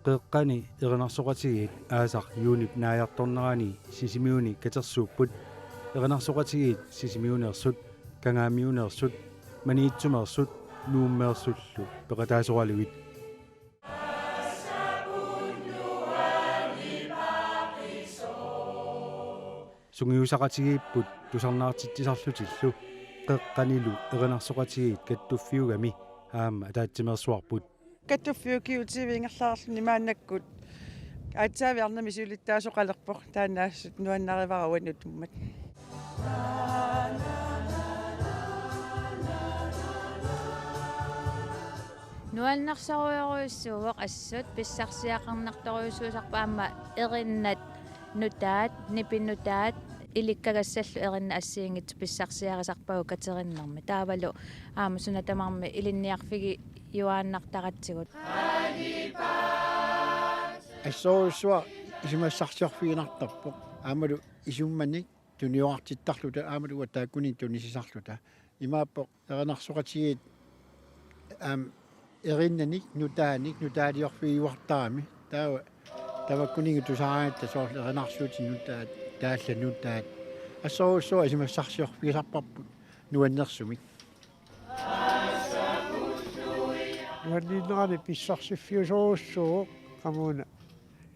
qeqqani erinarsoqatigit aasaq yuunip naajartornerani sisimiuni katersuupput erinarsoqatigit sisimiuneersut kangaamiuneersut maniitsumeersut nuummeersullu peqataasoraluit sungiusaqatigiipput tusarnaartitsisarlutillu qeqqanilu erinarsoqatigit kattuffiugami aama ataatsimeersuarput kattuffiukiutivi ingerlaarluni maannakkut atsaaviarnami suulittaasoqalerpoq taannaassut nuannarivaruanut ummat nuannarsaruyoruissuuvoq assut pissarsiaqarnartoruissuusarpa aama erinnat nutaat nipinnutaat ilikkagassallu erinna assiingit pissarsiarisarpagu katerinnermi taavalu aama sunatamarmi ilinniarfigi юааннартаратсигут ассоруссуа исимассарсиорфигинартарпоқ аамалу исумманик туниоартиттарлута аамалу тааккунин тунисисарлута имааппоқ эринарсоқатигиит аам эриннаник нутаалиорфигиуартарами таава таваккунингу тусаагаатта соорлу эринарсуути нутаат таалла нутаат ассоруссуа исимассарсиорфигисарпарпут нуаннерсумик nuanniinnerani pissarsifiusorussuu qamuuna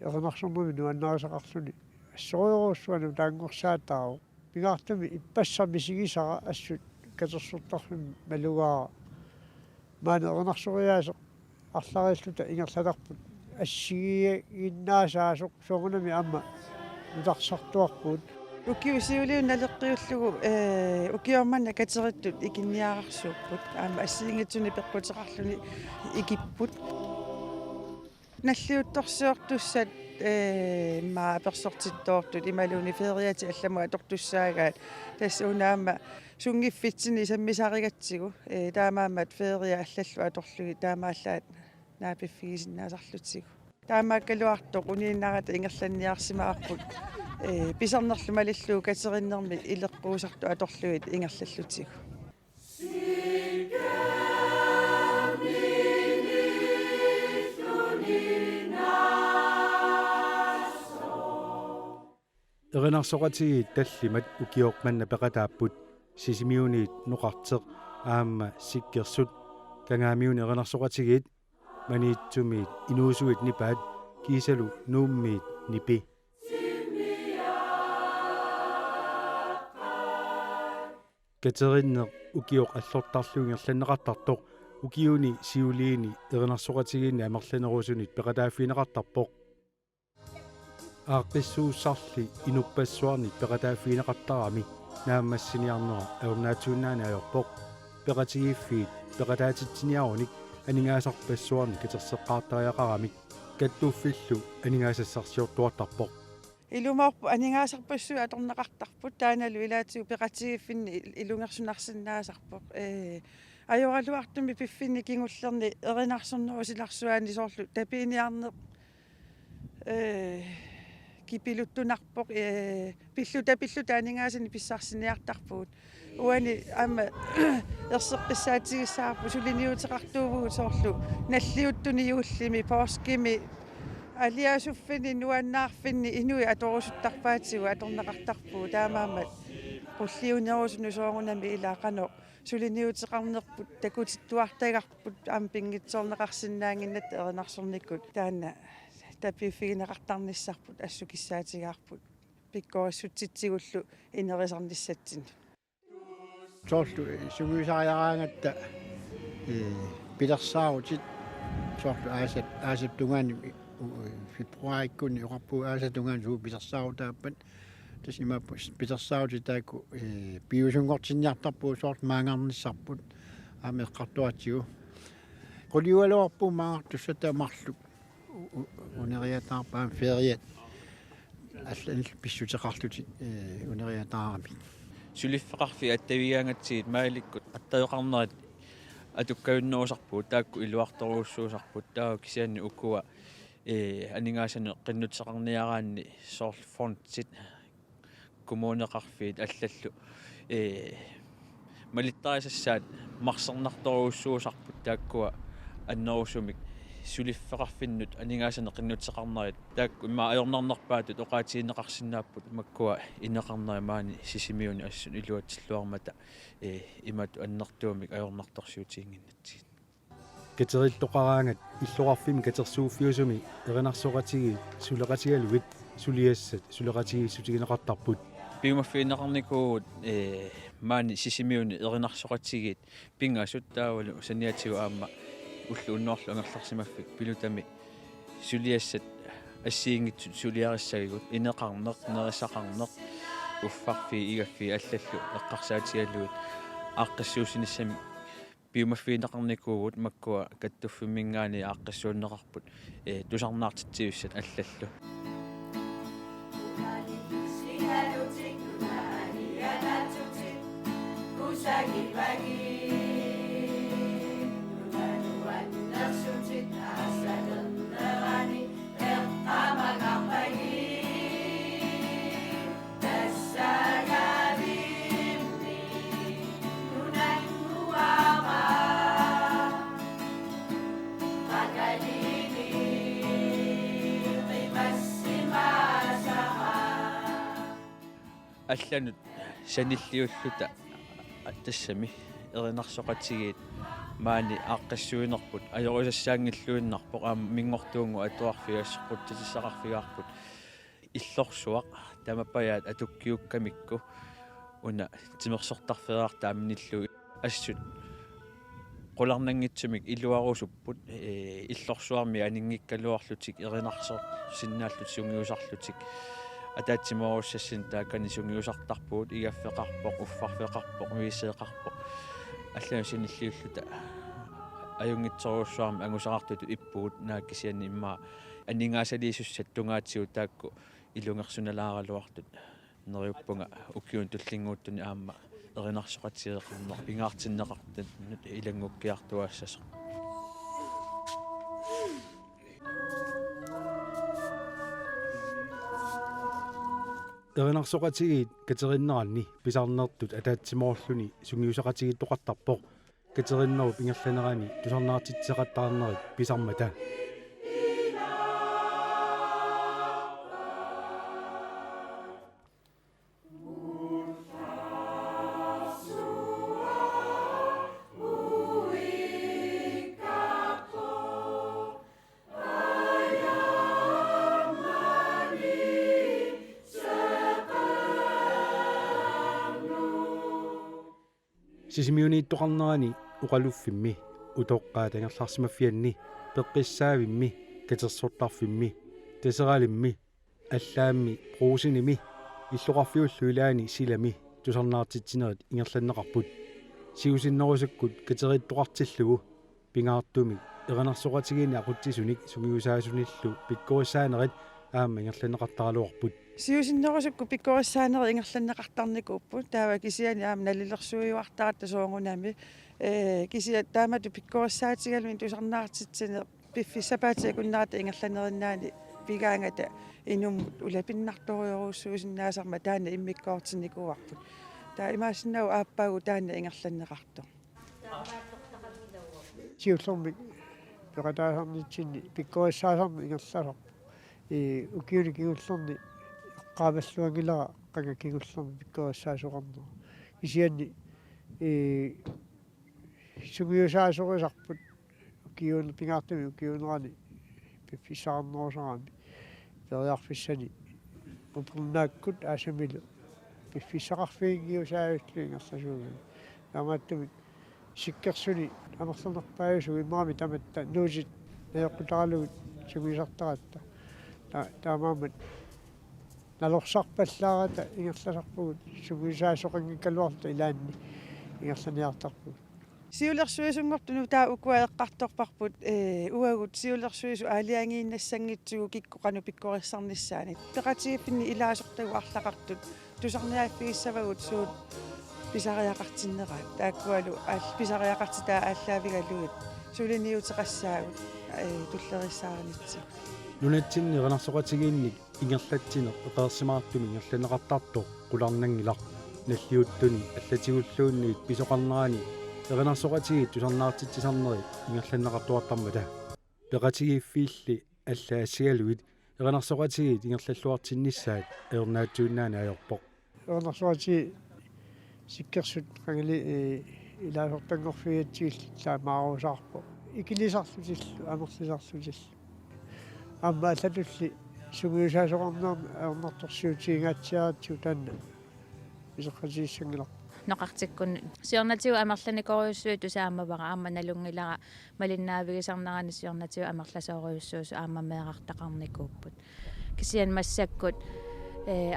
erinarsormumi nuannarasaqarluni assoruyoruussuanu taangorsaataaru pingaartumi ippassami sigisara assut katersurtarlum malugaara maana erinarsoriyaaseq арларииллута ингерлаларпут ассигииннаасааsoq соорунами амма нутарсартуарпут укиусиулиу налеққиуллугу укиорманна катериттут икинниаарсууппут аама ассиингитсуни пеққутеқарлуни икиппут наллиутторсиортуссат маа персортиттоортут ималуни фериати алламу атортуссаагаат тасса унаама сунгиффитсини саммисаригатсигу таамаамат ферия аллаллу аторлуги таамааллаат наапиффигисиннаасарлутсигу таамааккалуартоқ унииннарата ингерланниарсимаарпут писарнерлумалиллуу катериннерми илеққуусарту аторлуит ингерллутсигу эринарсоqatigit таллимат укиоқманна пеқатааппут сисимиуниит ноқартеқ аама сиккерсут кангаамиуни эринарсоqatigit маниитсумиит инуусуит нипаат кисалу нууммиит нипи катериннеқ укиоқ аллортарлуингерланнеқартартоқ укиуни сиулиини эринарсоqatigиинни амерланерусунит пеқатааффинеқартарпоқ ааққиссууссарли инуппассуарни пеқатааффинеқартарами нааммассиниарнера аернаатууннаани аёрпоқ пеқатигиффиит пеқатаатитсиниаруник анингаасарпассуарни катерсеққартариақарамик каттууффиллу анингаасассарсиортуартарпоқ илумаарпу анингаасарпассуа аторнеқартарпут тааналу илаатигу пеқатигиффинни илунгерсунарсинаасарпоқ ajoralluartumi piffini kingullerni erinarsornerusиларсуаани соорлу тапиниарнеқ кипилуттунарпоқ пиллу таанигаасани писсарсиниартарпугут уани аама ерсеққиссаатигиссаарпу сулиниутеқартуувгут соорлу наллиуттуни юуллими пооскими алиасуффини нуаннаарфинни инуи аторусуттарпаатигу аторнеқартарпуу таамаамат qulliunerusunu soorunami ilaaqano suliniutеқарнерпут такутиттуартагарпут аама пингитсоорнеқарсинаангиннат эринарсорниккут таана тапиффигинеқартарниссарпут ассукиссаатигаарпут пиккориссутситсигуллу инерисарниссатсин соорлу сугуисариараангатта пилерсаарутит соорлу аасат тунгаани фебруариккуни оqarpuu аасат тунгаани суу пилерсаарутааппат тасима пилерсаарути таакку биусунгортинниартарпуу соорт маангарниссарпут аамеққартуатсигу qoliualuarpuu maangartussata marlu унериатаарпаам фериат аллан писсутеқарлути унериатаарами сулиффеқарфи аттавигаангатсигит мааликкут аттаёқарнерат атуккаюннерусарпуу таакку илуарторуuссуусарпут таа кисианни уккуа анингаасане қиннутеқарниараанни соорлу фонтсит коммунеқарфиит аллаллу малиттарисассаат марсернарторуuссуусарпут тааккуа аннерусумик сулиффеқарфиннут анингаасана қиннутсеқарнаrit таакку имма аёрнарнарпаатут оқаатиинеқарсинааппут маккуа инеқарнаа маани сисимиуни ассун илуатсиллуармата имату аннартуумик аёрнарторсуутиингиннатсигит катериллоқараангат иллоқарфими катерсууффиусуми эринарсоқатиги сулеқатигалугит сулиассат сулеқатигиссутигинеқартарпут пиумаффиинеқарникуут маани сисимиуни эринарсоқатигит пингаасут таавалу саниатигу аама уллу унноорлу ангерларсимаффик пилутами сулиассат ассиингитсут сулиариссагигут инеқарнеқ нерисақарнеқ уффарфи игаффи аллаллу эққарсаатигаллугит ааққиссуусиниссами пиумаффиинеқарникуугут маккуа каттуффиммингаани ааққиссууннеқарпут тусарнаартитсиуссат аллаллу алланут саниллиуллута тассами эринарсоқатигиит маани ааққиссуинерпут аёрисассаангиллуиннарпоқ аама мингортуунгу атуарфиассеққуттисақарфигаарпут иллорсуақ тамаппаяат атуккиуккамикку уна тимерсортарфераарта амниллуи ассут qulарнангитсумик илуарусуппут иллорсуарми анингиккалуарлутик эринарсо синнааллут сунгиусарлутик атаатсиморуссассин тааккани сунгиусартарпуут игаффеқарпоқ уффарфеқарпоқ мииссеқарпоқ аллану синиллиуллута аюнгитсоруссуарми ангусақартуту иппуут нааккисиани имма анингаасалиисуссат тунгаатсиу таакку илунгерсуналааралуартут нериуппунга уккиун туллингууттуни аама эринарсоқатсиеқарнер пингаартиннеқартат илангуккиартуаассасо эринарсоқатигиит катериннеранни писарнертут атаатсимоорлуни сунгиусақатигит тоқартарпоқ катериннеру пингерланерани тусарнаартитсеқаттаарнерит писармата сисимиунииттоқарнерани уқалуффимми утоққаатангерларсимаффианни пеққиссаавимми катерсортарфимми тасералимми аллаамми проусиними иллоқарфиуллуилаани силами тусарнаартитсинерит ингерланнеқарпут сиусиннерусаккут катериттоқартиллугу пингаартуми эринарсоқатигиини ақутсисуник сугиусаасуниллу пиккориссаанерит аама ингерланнеқартаралуарпут сиусиннерусукку пиккориссаанери ингерланнеқартарникууппут таава кисиани аама налилерсуиуартарат тасоонгунами кисиа таамату пиккориссаатигалуин тусарнаартитсинер пиффисапаатиа куннарата ингерланериннаани пигаангата инуммут улапиннарториоруссуусиннаасарма таана иммиккоортинникуарпут таа имаасиннау ааппаагу таана ингерланнеқарто сиуллэрми пеқатаасарнитсинни пиккориссаасарми ингерласар укиуни кигуллерни qaavallуангилара qanga kigullermi pikkuassaasoqarnu isianni sugiusaasurisarput ukiun pingaartumi ukiunerani piffissaarnerusarami periarfissani upunnaakkut aasamilu piffissaqarfiingiusaajullуинgerlasuugi taamaattumi sikkersuni amerlernerpaajusu immaami tamatta nuusit najoqqutaralugut sugiusartaratta taamaamat налорсарпаллаарата ингерласарпугут сугисаасоқангиккалуарта илаанни ингерланиартарпут сиулерсуисунгортуну таа укуаеққарторпарпут уагут сиулерсуису аалиангииннассангитсугу киккоқану пиккориссарниссаани теқатигиппинни илаасортагу арлақартут тусарниааффигиссавагут суут писариақартиннераат тааккуалу писариақартитаа ааллаавигалугит сулиниутеқассаагут туллериссаарнитси нунатсинни эринарсоқатигиинник ингерлатсинер эқерсимаартуми ингерланеқартарто қуларнангилар наллиуттуни аллатигуллуунниит писоқарнерани эринарсоқатигит тусарнаартитсисарнери ингерланеқартуартармата peqatigiiffiilli аллаассигалуит ернарсоqatigiit ингерллуартиннissaat ернаатсууннаана ajorpoq орнарсуати сиккерсут қангали илаасортангорфиатсиил таамаарусаарпо икилисарлутиллу амерлисарлутиллу амма аллатулли сугиусаасоқарнерми аернарторсиутиингаатсиаратсу таанна исеққатииссангилар noqartikkun siornatiu amerlanikoriussuut usaamavara aamma nalungilara malinnaavigисарнарани siornatiu amerlasooriussuus aamma meeqartaqarnikuupput kisian massakkut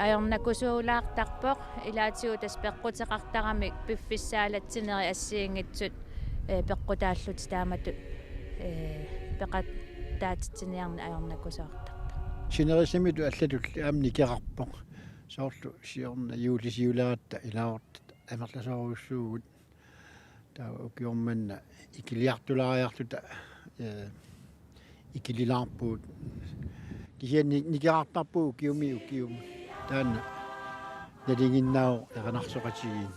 ajornakusuulaartarpoq ilaatiu tas peqqutеқартарами piffissaalatsineri assiingitsut peqqutaallut taamatu peqattaatitsiniarni ajornakusoortarta Sinerisimmitu аллатулли аамни керарпоқ соорлу сиорна юулисиулаатта илаорт амерласооруссуугут таа укиорманна икилиартулаариарлута икилилаарпуут кисианни никеартарпуу укиум таанна налингиннаау эрнарсоқатигиин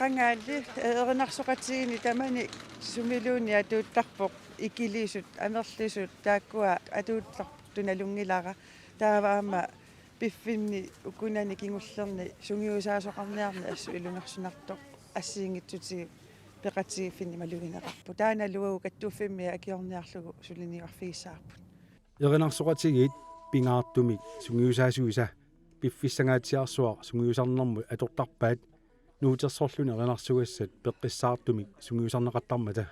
qangaali ernersoqatiini tamani sumiluuni atuuttarpoq ikiliisut amerlisut taakkua atuuttarpoq tunalungilara taavaama piffinni ukunani kingullerni sungiusaasoqarniarni assu ilungersunartoq assiingitsutigi peqatigiiffinni malugineqarpu taana luagu kattuuffimmi akiorniarlugu suliniuarfigissaarput ернарсоqatigiit pingaartumik sungiusaasuisa piffissangaatsiarsuaq sungiusarnermu atortarpaat nuutersorluni ernarsugassat peqqissaartumik sungiusarneqattarmata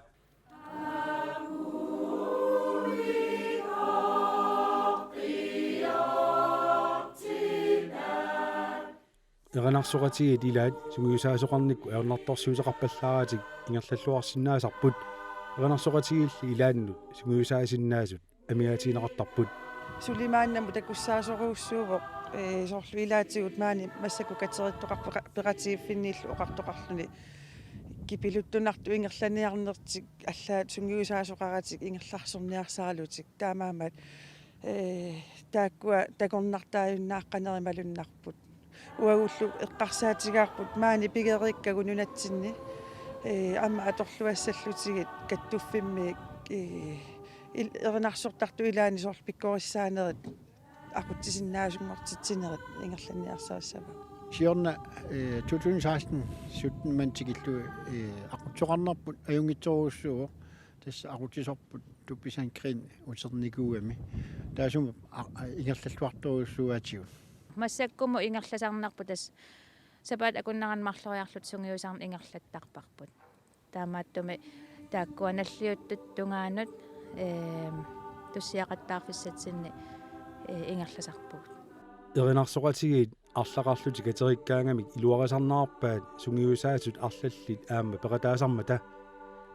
ернарсоqatigiit ilaat sungiusaasoqarnikku aernartorsuuseqarpallaaratik ingerlalluarsinnaasarput ернарсоqatigiilli ilaannu sungiusaasinnaassut amigaatiinеqartarput sulimaannammu takussaasoruussuuvoq soorlu ilaatigut maani massakku katerittoqarpu peqatigiiffinniillu oqartoqarluni kipiluttunartu ingerlaniarnertik allaat sungiusaasoqaratik ingerlarsorniarsaalutik taamaamaat taakkua takornartaajunnaaqqanerimalunnarput uagullu eqqarsaatigaarput maani pigerikkagu nunatsinni amma atorluassallutigut kattuffimmi ernersortartu ilaani soorlu pikkorissaaneret aqutsisinnaasungortitsinerit ingerlaniarsaassava сиорна 2016 17 мантигиллу aqutsoqarnerput ajungitsoruussuuq тасса aqutisорпут тупписан крин утерникууами таасума ингерллуарторуссуаатигу массаккуму ингерласаарнарпу тас сапаат акуннаранмарлориарлут сунгиусаарни ингерлаттарпарпут таамааттуми тааккуа наллиуттут тунгаанут туссиақаттаарфиссатсинни ингерласарпугут ернарсоqatigiit арлақарлути катериккаангамик илуарисарнаарпаат сунгиусаасут арлаллит аама пеқатаасармата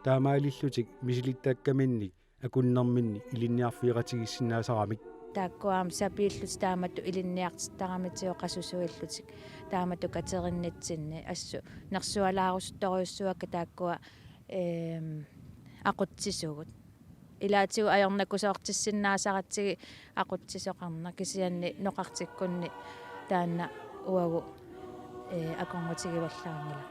таамаалиллутик мисилиттааккаминник акуннэрминни илинниарфииратигиссиннаасарамик тааккуаам сапииллут тааматту илинниартиттарамитио қасусуиллутик тааматту катериннитсинни ассу нерсуалаарусторюссуакка тааккуа aqutsisugut ilaatigu ajornakusoortissinnaasaratigi aqutsisoqarna kisianni noqartikkunni taanna uagu akorngutigivallaangila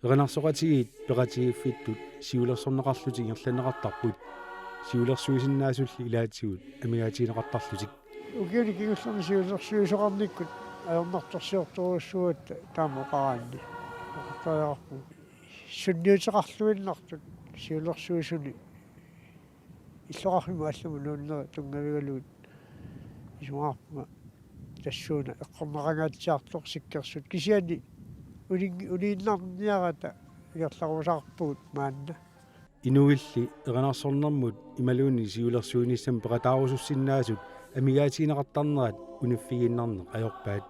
ернарсоqatigiit peqatigiiffittut siulersorneqarluti ingerlaneqartarput siulersuisinnaasuulli ilaatsigут амигаатинеқартарлутик укиуни кигуллерни сиулерсуисоқарниккут аернарторсиорторуссуат таамоқараанни таярпу сунниутеқарлуиннартут сиулерсуисуни иллоқарфима аллуму нууннери тунгавигалуут исуаарпума тассууна эққорнерангаатсиартоқ сиккерсут кисиани улииннарниарата иерларусаарпуут маанна инуилли ернарсорнэрмут ималуунни сиулерсуиниссам пеқатаарусуссиннаасут амигаатинеқартарнерат униффигиннарнеқ ajorpaat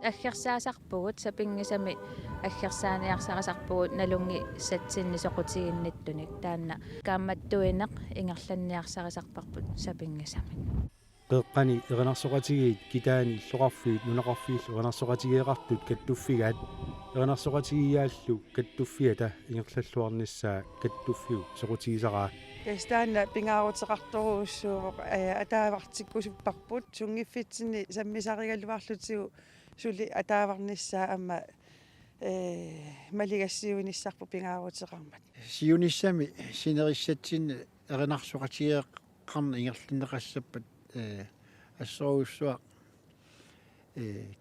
аггерсаасарпугут сапингисами аггерсааниарсарасарпугут налунги сатсинни соқутигинниттуник таанна каамматтуинеқ ингерланниарсарисарпарпут сапингисами qeqqani eqanarsoqatigiit kitaani illoqarfiit nunaqarfiillu eqanarsoqatigeeqartut kattuffigaat eqanarsoqatigiaallu kattuffiata ingerlalluarnissaa kattuffiu soqutigisaqaa Kestaanna pingaaruteqartoruussuuq ataavartikkusupparput sungiffitsini sammisarigalluarlutigu suli ataavarnissaa amma малигассиунissarpu pingaaruteqarmat сиунissами синерissatsin эринарсоqatigeeqqarna ингерлиннеқассаппат ассоруссуа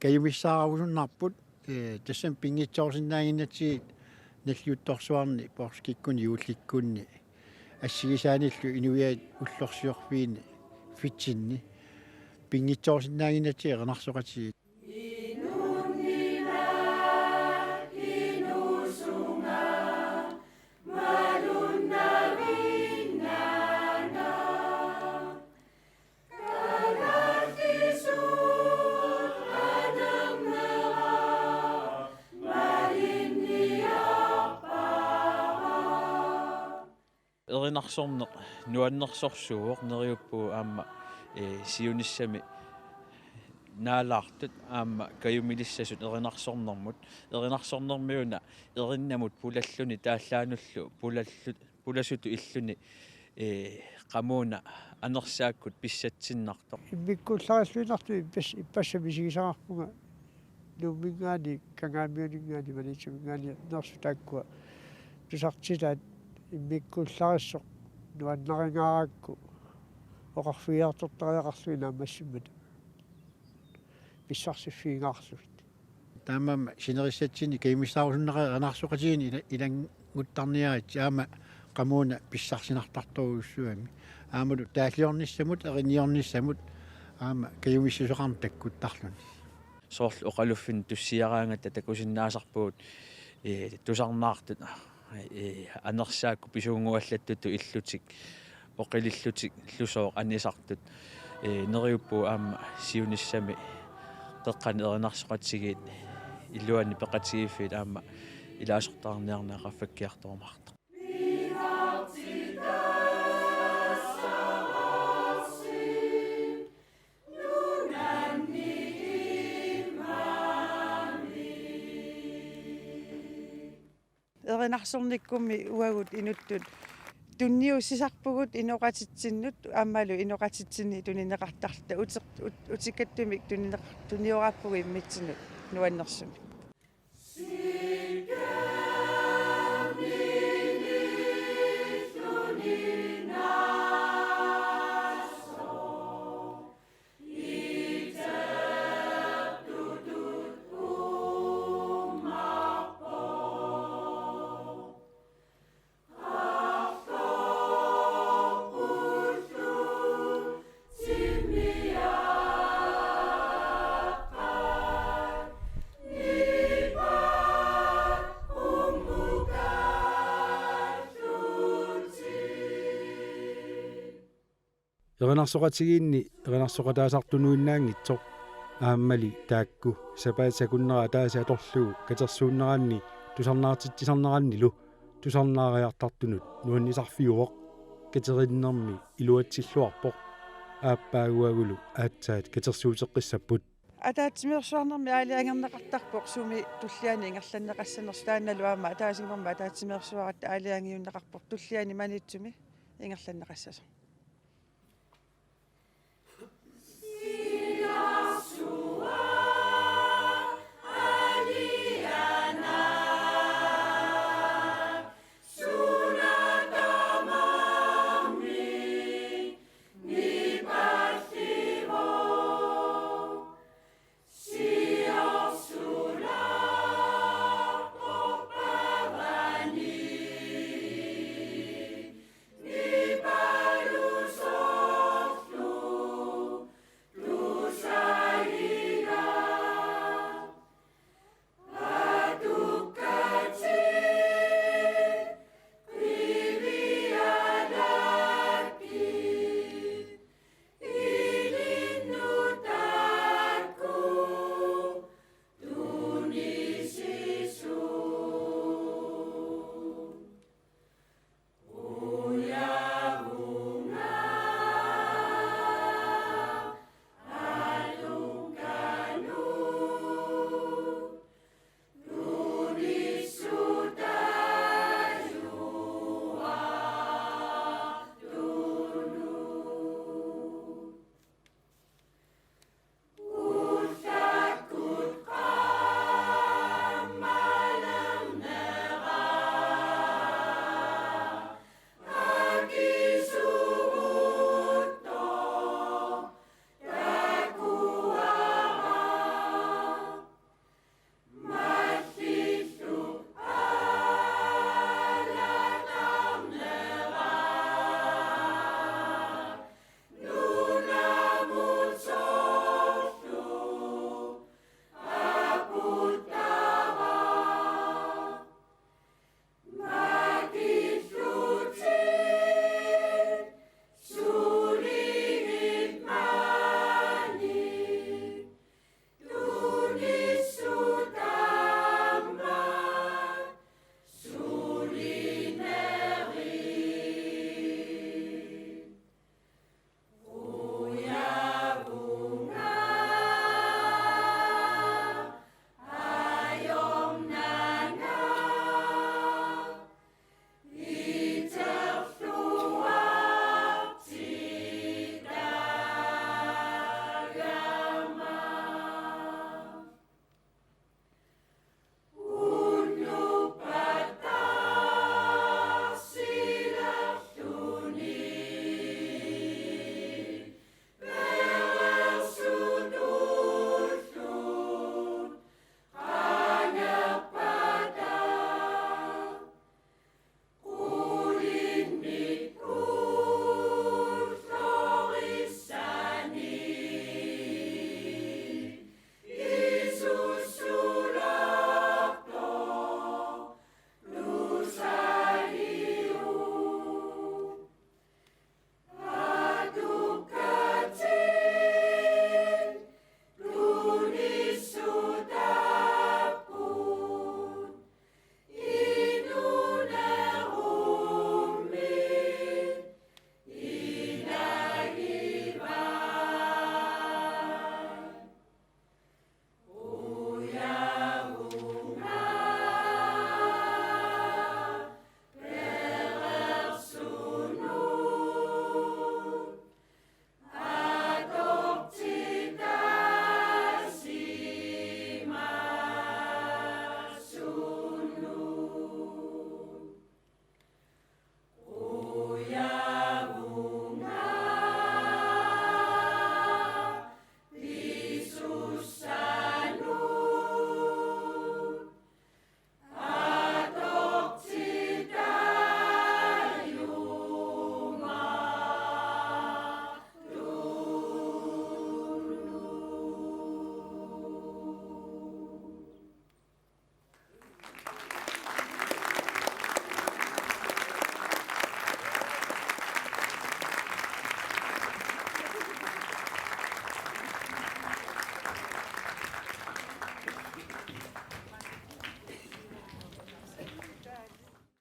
каюмиссааравусуннарпут тассам пингитсоорсинаагиннатигит наллиутторсуарни порскиккуни юулликкунни ассигисааниллу инуиаит уллорсиорфиини фитсинни пингитсоорсинаагиннатиг эринарсоqatigiit erinarsорneq nuannersorsuuq neriuppu aamma siunissami naalaartut aamma kayumilissasut erinarsornermut erinarsornermiuna erinnamut pulalluni taallaanullu pulasutu illuni qamuuna anersaakkut pissatsinnartoq иммиккууллараллуинарту иппассами сигисарарпунга нууммингаани кангаамиунингаани малитсумингаани нерсу тааккуа тусартилаат иммиккууллариссоқ нуаннарингараакку оқарфиартортариақарлуина аммассиммата писсарсиффиингаарлуит таамаама синерissatсини каймиссаарусуннера анарсоqatigiini илангуттарниарит аама qamuna писсарсинартарторуссуами аамалу тааллиорниссамут эриниорниссамут аама каюмиссусоқарна таккуттарлуни soorlu oqaluffin tussiaraangata takusиннаасарпуут тусарнаартут анерсаакку писуунгуаллаттуту иллутик оқилиллутик лусооқ анисартут нериуппу аама сиуниссами qeqqani erinarsoqatigiit illuani peqatigiffiit aama ilaasортаарниарнаа qaffakkiartorumarta erinarsорниккуми уагут инуттут тунниуссисарпугут иноqatitsinnut аамалу иноqatitsini тунинеqартарта утиккаттумик туниораппуги иммитсинут нуаннерсуми erinarsоqatigiinni erinarsоqataasartunuinnaangitsoq aammali taakku sapaatsakunnera taasa atorlugu katersuunneranni tusarnaartitsisarnerannilu tusarnaariartartunut nuannisarfiuoq kateriinnermi iluatsilluarpoq aappaaguagulu aatsaat katersuuteqqissapput атаатсимиерсуарнэрми аалиангернеқартарпоқ суми туллиани ингерланнеқассанерс таанналуама атаасингорма атаатсимиерсуарат аалиангиуннеқарпоқ туллиани манитсуми ингерланнеқассасо